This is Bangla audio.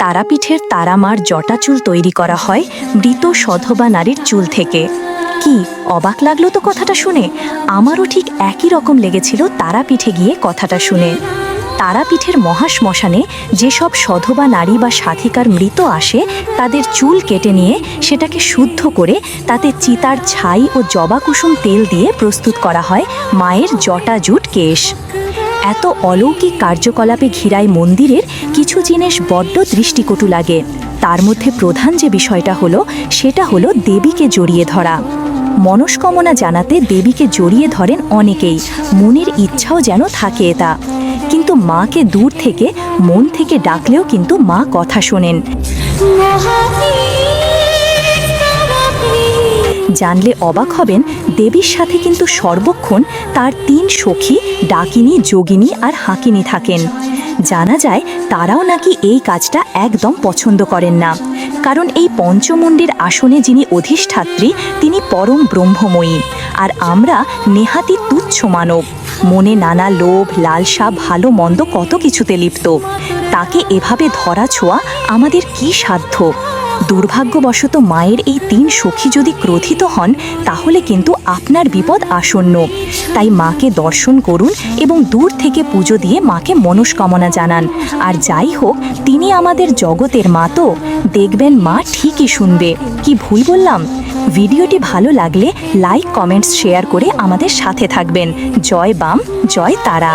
তারাপীঠের তারামার জটা চুল তৈরি করা হয় মৃত সধবা নারীর চুল থেকে। কি অবাক লাগলো তো কথাটা শুনে? আমারও ঠিক একই রকম লেগেছিল তারাপীঠে গিয়ে কথাটা শুনে। তারাপীঠের মহাশ্মশানে যেসব সধবা নারী বা সাধিকার মৃত আসে, তাদের চুল কেটে নিয়ে সেটাকে শুদ্ধ করে তাতে চিতার ছাই ও জবাকুসুম তেল দিয়ে প্রস্তুত করা হয় মায়ের জটা জুট কেশ। এত অলৌকিক কার্যকলাপে ঘিরায় মন্দিরের কিছু জিনিস বড্ড দৃষ্টিকটু লাগে। তার মধ্যে প্রধান যে বিষয়টা হলো, সেটা হলো দেবীকে জড়িয়ে ধরা। মনস্কামনা জানাতে দেবীকে জড়িয়ে ধরেন অনেকেই, মনের ইচ্ছাও যেন থাকে এটা। কিন্তু মাকে দূর থেকে মন থেকে ডাকলেও কিন্তু মা কথা শোনেন। জানলে অবাক হবেন, দেবীর সাথে কিন্তু সর্বক্ষণ তার 3 সখী ডাকিনী, যোগিনী আর হাকিনী থাকেন। জানা যায় তারাও নাকি এই কাজটা একদম পছন্দ করেন না, কারণ এই পঞ্চমুণ্ডের আসনে যিনি অধিষ্ঠাত্রী তিনি পরম ব্রহ্মময়ী, আর আমরা নেহাতি তুচ্ছ মানব। মনে নানা লোভ, লালসা, ভালো মন্দ কত কিছুতে লিপ্ত। তাকে এভাবে ধরা ছোঁয়া আমাদের কি সাধ্য? দুর্ভাগ্যবশত মায়ের এই 3 সখী যদি ক্রোধিত হন, তাহলে কিন্তু আপনার বিপদ আসন্ন। তাই মাকে দর্শন করুন এবং দূর থেকে পুজো দিয়ে মাকে মনস্কামনা জানান। আর যাই হোক, তিনি আমাদের জগতের মা, তো দেখবেন মা ঠিকই শুনবে। কি ভুল বললাম? ভিডিওটি ভালো লাগলে লাইক, কমেন্টস, শেয়ার করে আমাদের সাথে থাকবেন। জয় বাম, জয় তারা।